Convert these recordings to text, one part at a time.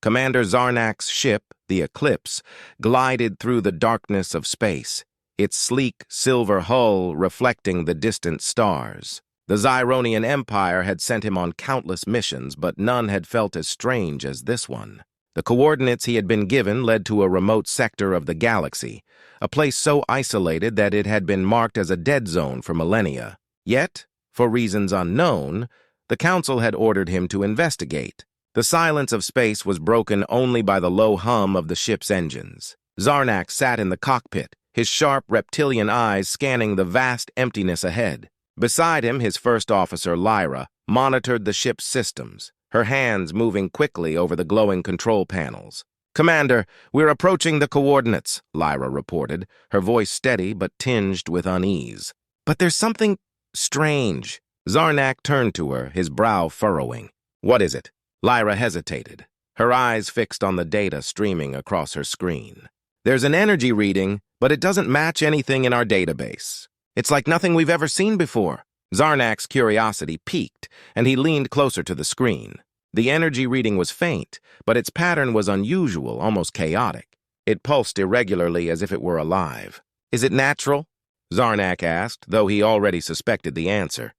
Commander Zarnak's ship, the Eclipse, glided through the darkness of space, its sleek silver hull reflecting the distant stars. The Zyronian Empire had sent him on countless missions, but none had felt as strange as this one. The coordinates he had been given led to a remote sector of the galaxy, a place so isolated that it had been marked as a dead zone for millennia. Yet, for reasons unknown, the Council had ordered him to investigate. The silence of space was broken only by the low hum of the ship's engines. Zarnak sat in the cockpit, his sharp reptilian eyes scanning the vast emptiness ahead. Beside him, his first officer, Lyra, monitored the ship's systems, her hands moving quickly over the glowing control panels. "Commander, we're approaching the coordinates," Lyra reported, her voice steady but tinged with unease. "But there's something strange." Zarnak turned to her, his brow furrowing. "What is it?" Lyra hesitated, her eyes fixed on the data streaming across her screen. "There's an energy reading, but it doesn't match anything in our database. It's like nothing we've ever seen before." Zarnak's curiosity piqued, and he leaned closer to the screen. The energy reading was faint, but its pattern was unusual, almost chaotic. It pulsed irregularly as if it were alive. "Is it natural?" Zarnak asked, though he already suspected the answer.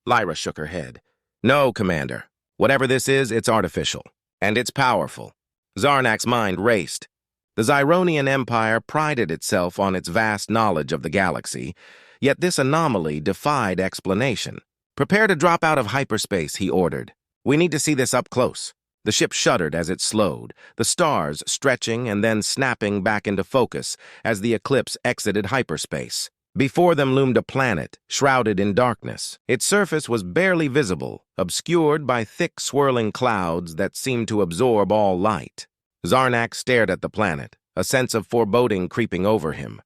Lyra shook her head. "No, Commander. Whatever this is, it's artificial. And it's powerful." Zarnak's mind raced. The Zyronian Empire prided itself on its vast knowledge of the galaxy, yet this anomaly defied explanation. "Prepare to drop out of hyperspace," he ordered. "We need to see this up close." The ship shuddered as it slowed, the stars stretching and then snapping back into focus as the Eclipse exited hyperspace. Before them loomed a planet, shrouded in darkness. Its surface was barely visible, obscured by thick swirling clouds that seemed to absorb all light. Zarnak stared at the planet, a sense of foreboding creeping over him.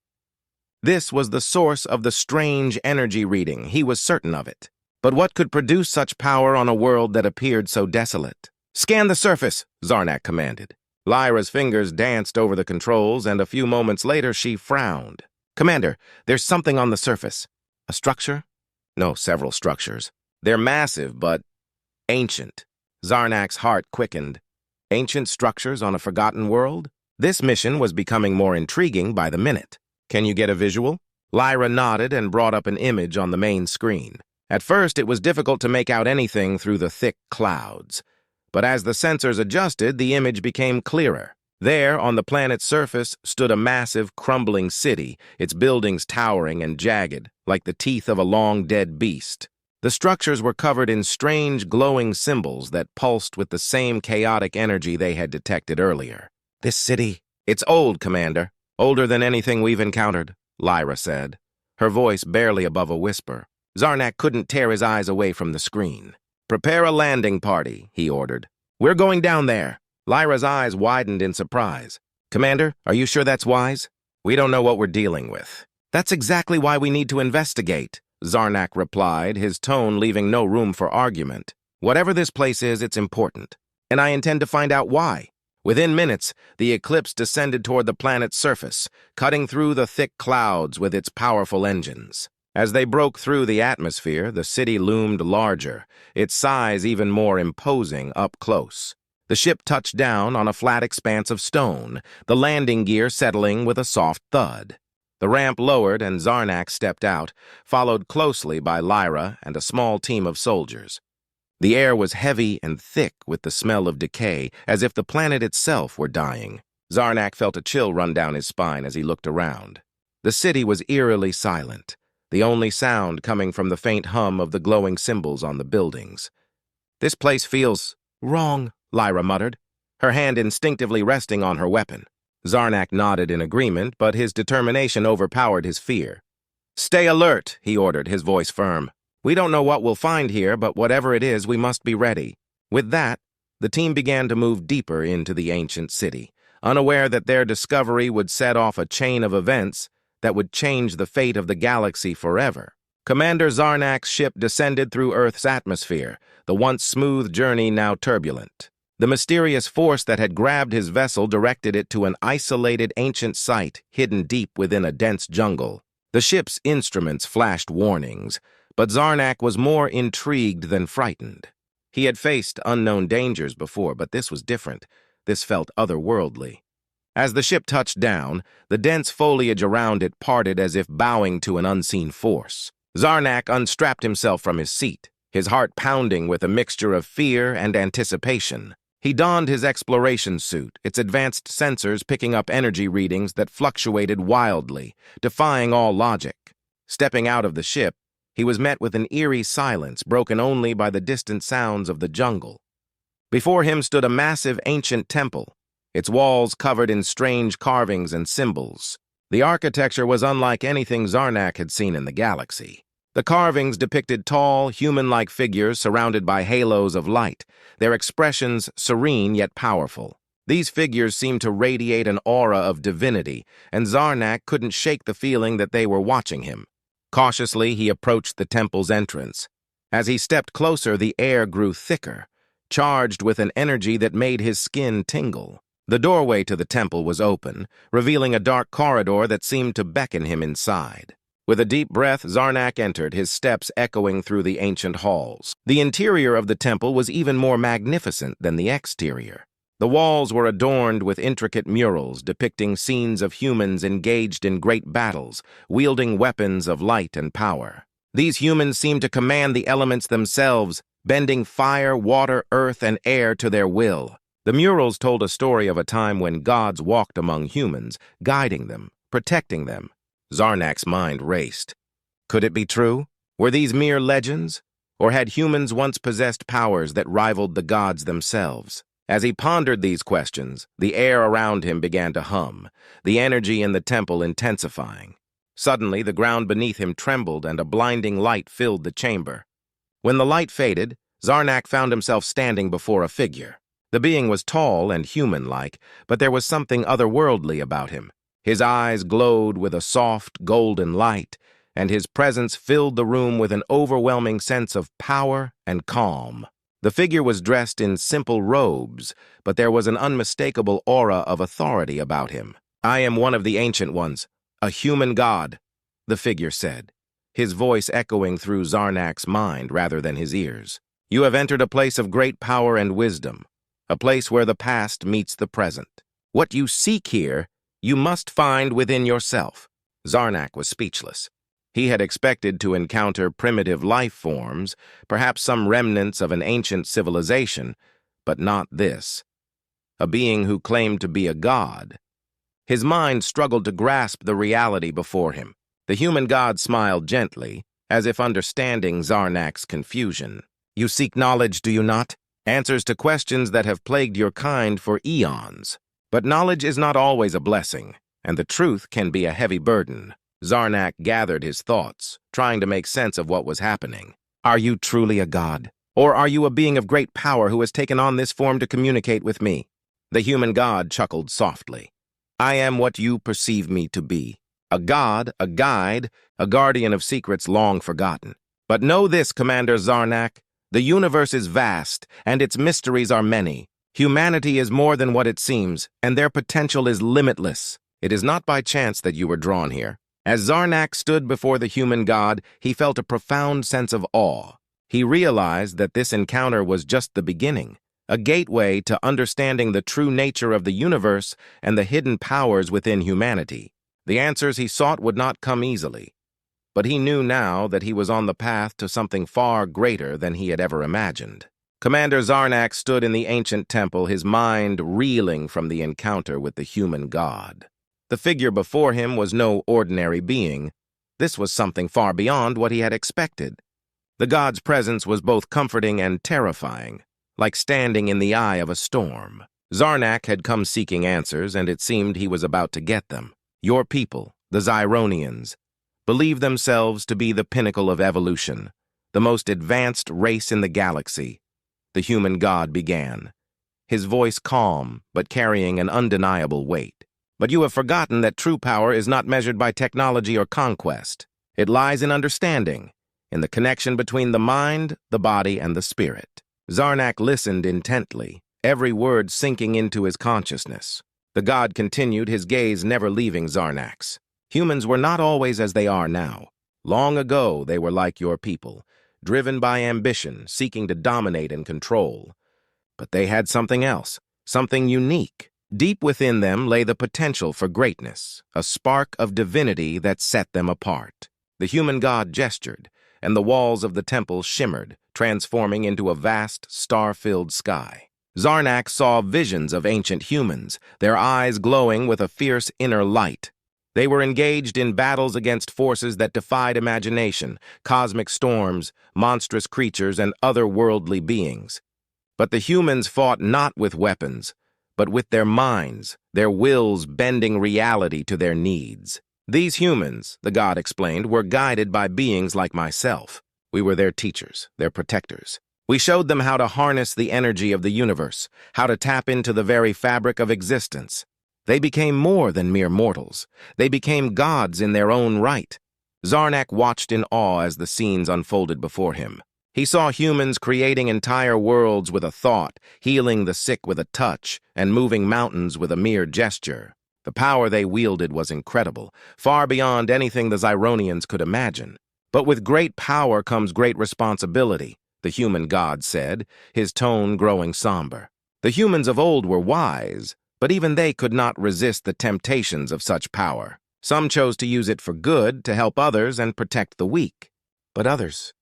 This was the source of the strange energy reading, he was certain of it. But what could produce such power on a world that appeared so desolate? "Scan the surface," Zarnak commanded. Lyra's fingers danced over the controls, and a few moments later she frowned. "Commander, there's something on the surface." "A structure?" "No, several structures. They're massive, but ancient." Zarnak's heart quickened. Ancient structures on a forgotten world? This mission was becoming more intriguing by the minute. "Can you get a visual?" Lyra nodded and brought up an image on the main screen. At first, it was difficult to make out anything through the thick clouds. But as the sensors adjusted, the image became clearer. There, on the planet's surface, stood a massive, crumbling city, its buildings towering and jagged, like the teeth of a long-dead beast. The structures were covered in strange, glowing symbols that pulsed with the same chaotic energy they had detected earlier. "This city, it's old, Commander. Older than anything we've encountered," Lyra said, her voice barely above a whisper. Zarnak couldn't tear his eyes away from the screen. "Prepare a landing party," he ordered. "We're going down there." Lyra's eyes widened in surprise. "Commander, are you sure that's wise? We don't know what we're dealing with." "That's exactly why we need to investigate," Zarnak replied, his tone leaving no room for argument. "Whatever this place is, it's important, and I intend to find out why." Within minutes, the Eclipse descended toward the planet's surface, cutting through the thick clouds with its powerful engines. As they broke through the atmosphere, the city loomed larger, its size even more imposing up close. The ship touched down on a flat expanse of stone, the landing gear settling with a soft thud. The ramp lowered and Zarnak stepped out, followed closely by Lyra and a small team of soldiers. The air was heavy and thick with the smell of decay, as if the planet itself were dying. Zarnak felt a chill run down his spine as he looked around. The city was eerily silent, the only sound coming from the faint hum of the glowing symbols on the buildings. "This place feels wrong," Lyra muttered, her hand instinctively resting on her weapon. Zarnak nodded in agreement, but his determination overpowered his fear. "Stay alert," he ordered, his voice firm. "We don't know what we'll find here, but whatever it is, we must be ready." With that, the team began to move deeper into the ancient city, unaware that their discovery would set off a chain of events that would change the fate of the galaxy forever. Commander Zarnak's ship descended through Earth's atmosphere, the once smooth journey now turbulent. The mysterious force that had grabbed his vessel directed it to an isolated ancient site hidden deep within a dense jungle. The ship's instruments flashed warnings, but Zarnak was more intrigued than frightened. He had faced unknown dangers before, but this was different. This felt otherworldly. As the ship touched down, the dense foliage around it parted as if bowing to an unseen force. Zarnak unstrapped himself from his seat, his heart pounding with a mixture of fear and anticipation. He donned his exploration suit, its advanced sensors picking up energy readings that fluctuated wildly, defying all logic. Stepping out of the ship, he was met with an eerie silence broken only by the distant sounds of the jungle. Before him stood a massive ancient temple, its walls covered in strange carvings and symbols. The architecture was unlike anything Zarnak had seen in the galaxy. The carvings depicted tall, human-like figures surrounded by halos of light, their expressions serene yet powerful. These figures seemed to radiate an aura of divinity, and Zarnak couldn't shake the feeling that they were watching him. Cautiously, he approached the temple's entrance. As he stepped closer, the air grew thicker, charged with an energy that made his skin tingle. The doorway to the temple was open, revealing a dark corridor that seemed to beckon him inside. With a deep breath, Zarnak entered, his steps echoing through the ancient halls. The interior of the temple was even more magnificent than the exterior. The walls were adorned with intricate murals depicting scenes of humans engaged in great battles, wielding weapons of light and power. These humans seemed to command the elements themselves, bending fire, water, earth, and air to their will. The murals told a story of a time when gods walked among humans, guiding them, protecting them. Zarnak's mind raced. Could it be true? Were these mere legends? Or had humans once possessed powers that rivaled the gods themselves? As he pondered these questions, the air around him began to hum, the energy in the temple intensifying. Suddenly, the ground beneath him trembled and a blinding light filled the chamber. When the light faded, Zarnak found himself standing before a figure. The being was tall and human-like, but there was something otherworldly about him. His eyes glowed with a soft, golden light, and his presence filled the room with an overwhelming sense of power and calm. The figure was dressed in simple robes, but there was an unmistakable aura of authority about him. "I am one of the Ancient Ones, a human god," the figure said, his voice echoing through Zarnak's mind rather than his ears. "You have entered a place of great power and wisdom, a place where the past meets the present. What you seek here, you must find within yourself." Zarnak was speechless. He had expected to encounter primitive life forms, perhaps some remnants of an ancient civilization, but not this. A being who claimed to be a god. His mind struggled to grasp the reality before him. The human god smiled gently, as if understanding Zarnak's confusion. "You seek knowledge, do you not? Answers to questions that have plagued your kind for eons. But knowledge is not always a blessing, and the truth can be a heavy burden." Zarnak gathered his thoughts, trying to make sense of what was happening. "Are you truly a god? Or are you a being of great power who has taken on this form to communicate with me?" The human god chuckled softly. "I am what you perceive me to be. A god, a guide, a guardian of secrets long forgotten. But know this, Commander Zarnak, the universe is vast, and its mysteries are many. Humanity is more than what it seems, and their potential is limitless. It is not by chance that you were drawn here." As Zarnak stood before the human god, he felt a profound sense of awe. He realized that this encounter was just the beginning, a gateway to understanding the true nature of the universe and the hidden powers within humanity. The answers he sought would not come easily, but he knew now that he was on the path to something far greater than he had ever imagined. Commander Zarnak stood in the ancient temple, his mind reeling from the encounter with the human god. The figure before him was no ordinary being. This was something far beyond what he had expected. The god's presence was both comforting and terrifying, like standing in the eye of a storm. Zarnak had come seeking answers, and it seemed he was about to get them. "Your people, the Zyronians, believe themselves to be the pinnacle of evolution, the most advanced race in the galaxy," the human god began, his voice calm but carrying an undeniable weight. "But you have forgotten that true power is not measured by technology or conquest. It lies in understanding, in the connection between the mind, the body, and the spirit." Zarnak listened intently, every word sinking into his consciousness. The god continued, his gaze never leaving Zarnak's. "Humans were not always as they are now. Long ago, they were like your people, driven by ambition, seeking to dominate and control. But they had something else, something unique. Deep within them lay the potential for greatness, a spark of divinity that set them apart. The human god gestured, and the walls of the temple shimmered, transforming into a vast, star-filled sky. Zarnak saw visions of ancient humans, their eyes glowing with a fierce inner light. They were engaged in battles against forces that defied imagination, cosmic storms, monstrous creatures, and otherworldly beings. But the humans fought not with weapons, but with their minds, their wills bending reality to their needs. These humans, the god explained, were guided by beings like myself. We were their teachers, their protectors. We showed them how to harness the energy of the universe, how to tap into the very fabric of existence. They became more than mere mortals. They became gods in their own right. Zarnak watched in awe as the scenes unfolded before him. He saw humans creating entire worlds with a thought, healing the sick with a touch, and moving mountains with a mere gesture. The power they wielded was incredible, far beyond anything the Zyronians could imagine. But with great power comes great responsibility, the human god said, his tone growing somber. The humans of old were wise, but even they could not resist the temptations of such power. Some chose to use it for good, to help others and protect the weak. But others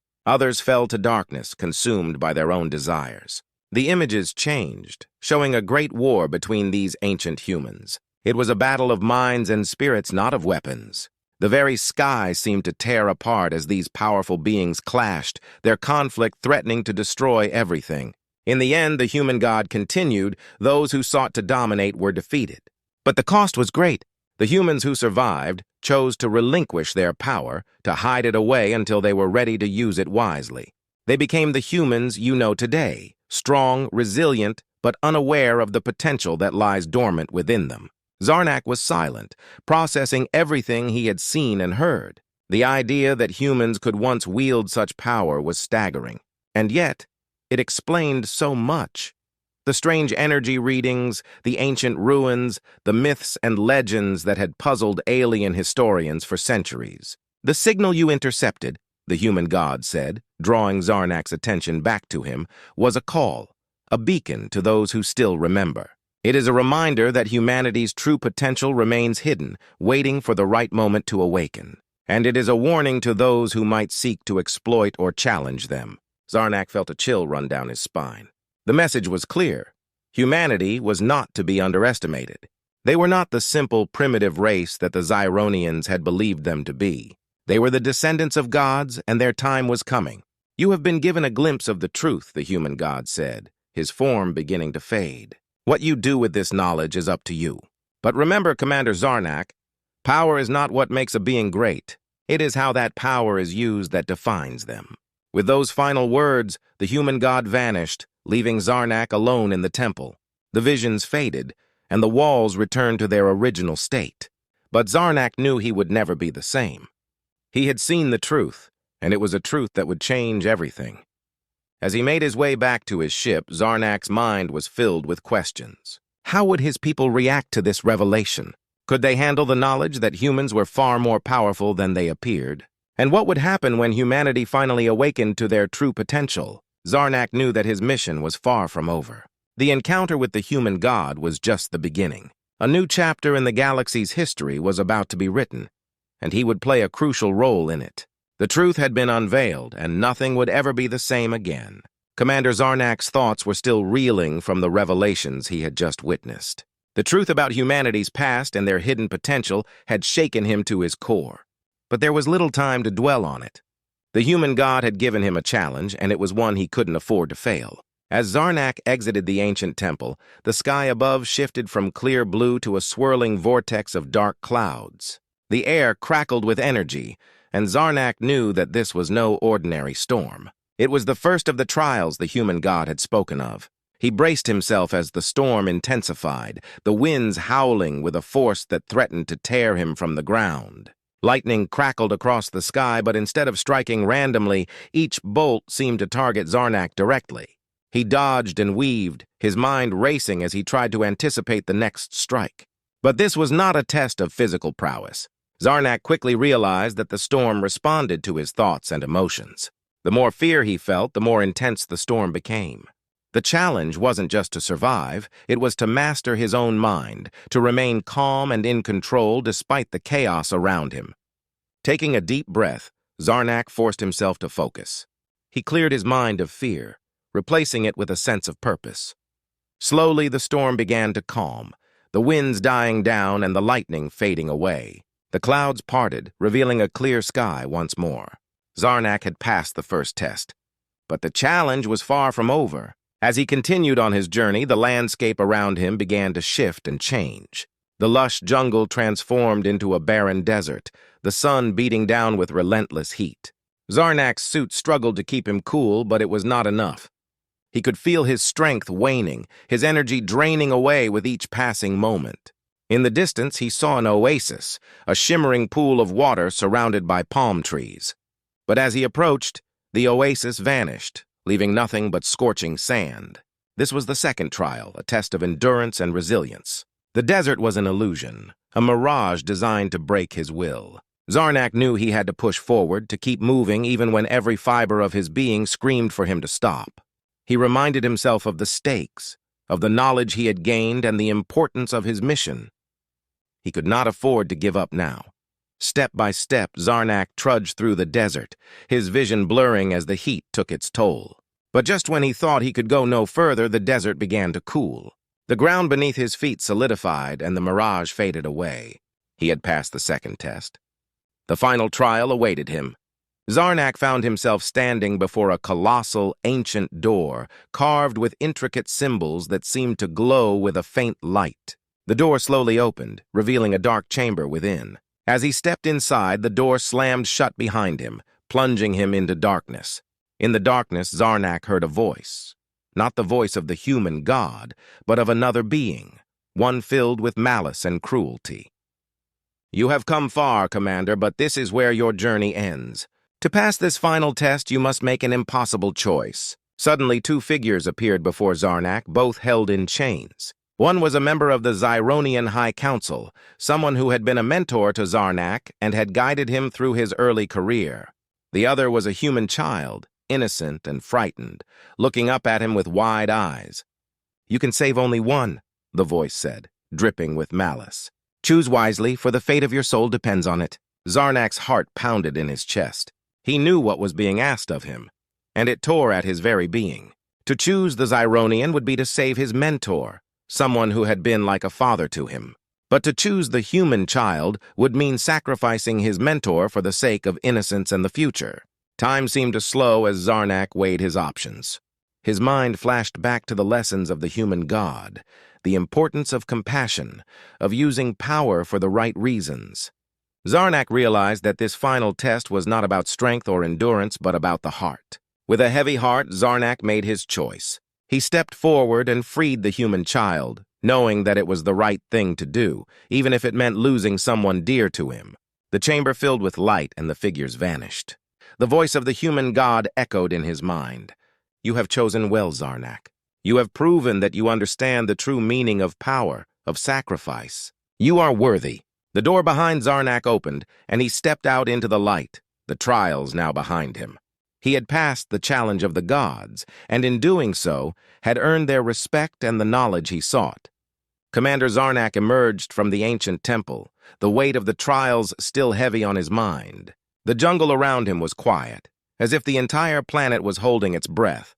fell to darkness, consumed by their own desires. The images changed, showing a great war between these ancient humans. It was a battle of minds and spirits, not of weapons. The very sky seemed to tear apart as these powerful beings clashed, their conflict threatening to destroy everything. In the end, the human god continued, those who sought to dominate were defeated. But the cost was great. The humans who survived chose to relinquish their power, to hide it away until they were ready to use it wisely. They became the humans you know today, strong, resilient, but unaware of the potential that lies dormant within them. Zarnak was silent, processing everything he had seen and heard. The idea that humans could once wield such power was staggering. And yet, it explained so much. The strange energy readings, the ancient ruins, the myths and legends that had puzzled alien historians for centuries. The signal you intercepted, the human god said, drawing Zarnak's attention back to him, was a call, a beacon to those who still remember. It is a reminder that humanity's true potential remains hidden, waiting for the right moment to awaken. And it is a warning to those who might seek to exploit or challenge them. Zarnak felt a chill run down his spine. The message was clear. Humanity was not to be underestimated. They were not the simple, primitive race that the Zyronians had believed them to be. They were the descendants of gods, and their time was coming. You have been given a glimpse of the truth, the human god said, his form beginning to fade. What you do with this knowledge is up to you. But remember, Commander Zarnak, power is not what makes a being great. It is how that power is used that defines them. With those final words, the human god vanished, leaving Zarnak alone in the temple. The visions faded, and the walls returned to their original state. But Zarnak knew he would never be the same. He had seen the truth, and it was a truth that would change everything. As he made his way back to his ship, Zarnak's mind was filled with questions. How would his people react to this revelation? Could they handle the knowledge that humans were far more powerful than they appeared? And what would happen when humanity finally awakened to their true potential? Zarnak knew that his mission was far from over. The encounter with the human god was just the beginning. A new chapter in the galaxy's history was about to be written, and he would play a crucial role in it. The truth had been unveiled, and nothing would ever be the same again. Commander Zarnak's thoughts were still reeling from the revelations he had just witnessed. The truth about humanity's past and their hidden potential had shaken him to his core. But there was little time to dwell on it. The human god had given him a challenge, and it was one he couldn't afford to fail. As Zarnak exited the ancient temple, the sky above shifted from clear blue to a swirling vortex of dark clouds. The air crackled with energy, and Zarnak knew that this was no ordinary storm. It was the first of the trials the human god had spoken of. He braced himself as the storm intensified, the winds howling with a force that threatened to tear him from the ground. Lightning crackled across the sky, but instead of striking randomly, each bolt seemed to target Zarnak directly. He dodged and weaved, his mind racing as he tried to anticipate the next strike. But this was not a test of physical prowess. Zarnak quickly realized that the storm responded to his thoughts and emotions. The more fear he felt, the more intense the storm became. The challenge wasn't just to survive, it was to master his own mind, to remain calm and in control despite the chaos around him. Taking a deep breath, Zarnak forced himself to focus. He cleared his mind of fear, replacing it with a sense of purpose. Slowly, the storm began to calm, the winds dying down and the lightning fading away. The clouds parted, revealing a clear sky once more. Zarnak had passed the first test. But the challenge was far from over. As he continued on his journey, the landscape around him began to shift and change. The lush jungle transformed into a barren desert, the sun beating down with relentless heat. Zarnak's suit struggled to keep him cool, but it was not enough. He could feel his strength waning, his energy draining away with each passing moment. In the distance, he saw an oasis, a shimmering pool of water surrounded by palm trees. But as he approached, the oasis vanished, leaving nothing but scorching sand. This was the second trial, a test of endurance and resilience. The desert was an illusion, a mirage designed to break his will. Zarnak knew he had to push forward, to keep moving even when every fiber of his being screamed for him to stop. He reminded himself of the stakes, of the knowledge he had gained and the importance of his mission. He could not afford to give up now. Step by step, Zarnak trudged through the desert, his vision blurring as the heat took its toll. But just when he thought he could go no further, the desert began to cool. The ground beneath his feet solidified and the mirage faded away. He had passed the second test. The final trial awaited him. Zarnak found himself standing before a colossal, ancient door, carved with intricate symbols that seemed to glow with a faint light. The door slowly opened, revealing a dark chamber within. As he stepped inside, the door slammed shut behind him, plunging him into darkness. In the darkness, Zarnak heard a voice. Not the voice of the human god, but of another being, one filled with malice and cruelty. "You have come far, Commander, but this is where your journey ends. To pass this final test, you must make an impossible choice." Suddenly, two figures appeared before Zarnak, both held in chains. One was a member of the Zyronian High Council, someone who had been a mentor to Zarnak and had guided him through his early career. The other was a human child, innocent and frightened, looking up at him with wide eyes. "You can save only one," the voice said, dripping with malice. "Choose wisely, for the fate of your soul depends on it." Zarnak's heart pounded in his chest. He knew what was being asked of him, and it tore at his very being. To choose the Zyronian would be to save his mentor, someone who had been like a father to him. But to choose the human child would mean sacrificing his mentor for the sake of innocence and the future. Time seemed to slow as Zarnak weighed his options. His mind flashed back to the lessons of the human god, the importance of compassion, of using power for the right reasons. Zarnak realized that this final test was not about strength or endurance, but about the heart. With a heavy heart, Zarnak made his choice. He stepped forward and freed the human child, knowing that it was the right thing to do, even if it meant losing someone dear to him. The chamber filled with light and the figures vanished. The voice of the human god echoed in his mind. "You have chosen well, Zarnak. You have proven that you understand the true meaning of power, of sacrifice. You are worthy." The door behind Zarnak opened, and he stepped out into the light, the trials now behind him. He had passed the challenge of the gods, and in doing so, had earned their respect and the knowledge he sought. Commander Zarnak emerged from the ancient temple, the weight of the trials still heavy on his mind. The jungle around him was quiet, as if the entire planet was holding its breath,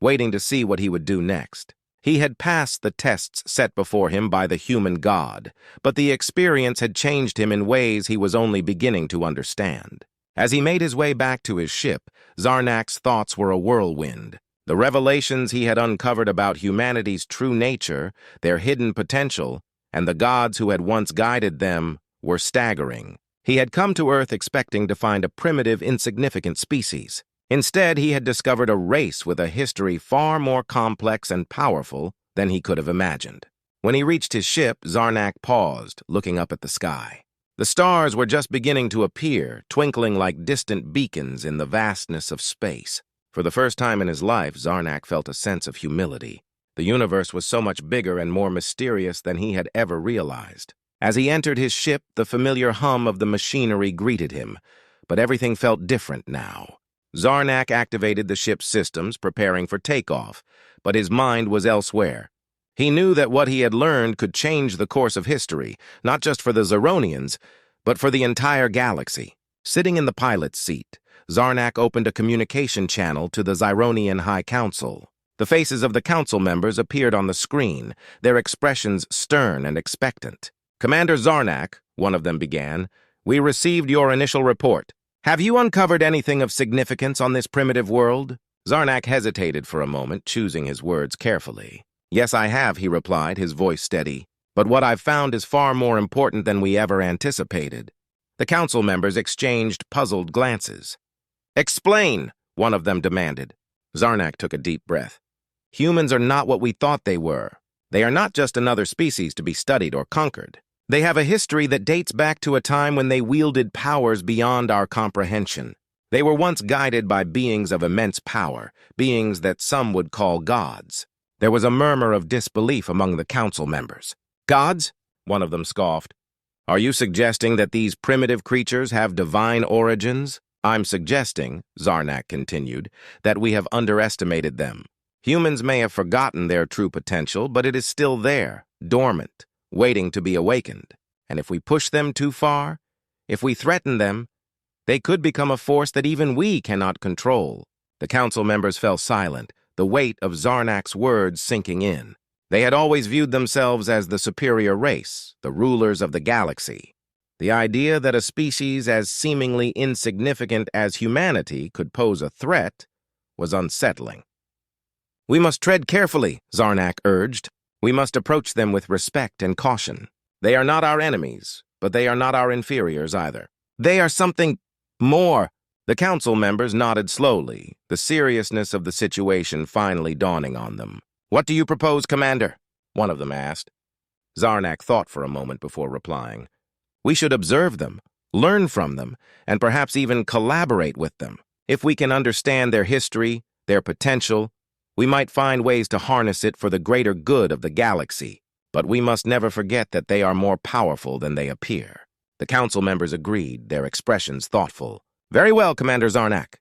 waiting to see what he would do next. He had passed the tests set before him by the human god, but the experience had changed him in ways he was only beginning to understand. As he made his way back to his ship, Zarnak's thoughts were a whirlwind. The revelations he had uncovered about humanity's true nature, their hidden potential, and the gods who had once guided them were staggering. He had come to Earth expecting to find a primitive, insignificant species. Instead, he had discovered a race with a history far more complex and powerful than he could have imagined. When he reached his ship, Zarnak paused, looking up at the sky. The stars were just beginning to appear, twinkling like distant beacons in the vastness of space. For the first time in his life, Zarnak felt a sense of humility. The universe was so much bigger and more mysterious than he had ever realized. As he entered his ship, the familiar hum of the machinery greeted him, but everything felt different now. Zarnak activated the ship's systems, preparing for takeoff, but his mind was elsewhere. He knew that what he had learned could change the course of history, not just for the Zeronians, but for the entire galaxy. Sitting in the pilot's seat, Zarnak opened a communication channel to the Zyronian High Council. The faces of the council members appeared on the screen, their expressions stern and expectant. "Commander Zarnak," one of them began, "we received your initial report. Have you uncovered anything of significance on this primitive world?" Zarnak hesitated for a moment, choosing his words carefully. "Yes, I have," he replied, his voice steady. "But what I've found is far more important than we ever anticipated." The council members exchanged puzzled glances. "Explain," one of them demanded. Zarnak took a deep breath. "Humans are not what we thought they were. They are not just another species to be studied or conquered. They have a history that dates back to a time when they wielded powers beyond our comprehension. They were once guided by beings of immense power, beings that some would call gods." There was a murmur of disbelief among the council members. "Gods?" one of them scoffed. "Are you suggesting that these primitive creatures have divine origins?" "I'm suggesting," Zarnak continued, "that we have underestimated them. Humans may have forgotten their true potential, but it is still there, dormant, waiting to be awakened. And if we push them too far, if we threaten them, they could become a force that even we cannot control." The council members fell silent, the weight of Zarnak's words sinking in. They had always viewed themselves as the superior race, the rulers of the galaxy. The idea that a species as seemingly insignificant as humanity could pose a threat was unsettling. "We must tread carefully," Zarnak urged. "We must approach them with respect and caution. They are not our enemies, but they are not our inferiors either. They are something more." The council members nodded slowly, the seriousness of the situation finally dawning on them. "What do you propose, Commander?" one of them asked. Zarnak thought for a moment before replying. "We should observe them, learn from them, and perhaps even collaborate with them. If we can understand their history, their potential, we might find ways to harness it for the greater good of the galaxy. But we must never forget that they are more powerful than they appear." The council members agreed, their expressions thoughtful. "Very well, Commander Zarnak.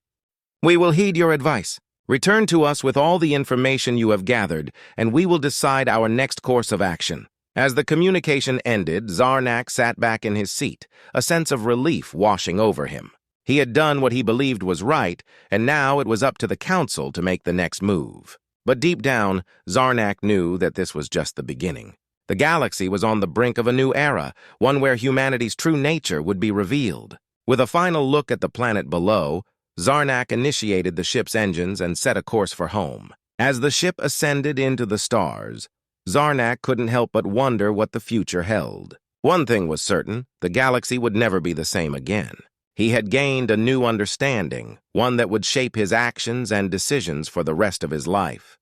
We will heed your advice. Return to us with all the information you have gathered, and we will decide our next course of action." As the communication ended, Zarnak sat back in his seat, a sense of relief washing over him. He had done what he believed was right, and now it was up to the council to make the next move. But deep down, Zarnak knew that this was just the beginning. The galaxy was on the brink of a new era, one where humanity's true nature would be revealed. With a final look at the planet below, Zarnak initiated the ship's engines and set a course for home. As the ship ascended into the stars, Zarnak couldn't help but wonder what the future held. One thing was certain, the galaxy would never be the same again. He had gained a new understanding, one that would shape his actions and decisions for the rest of his life.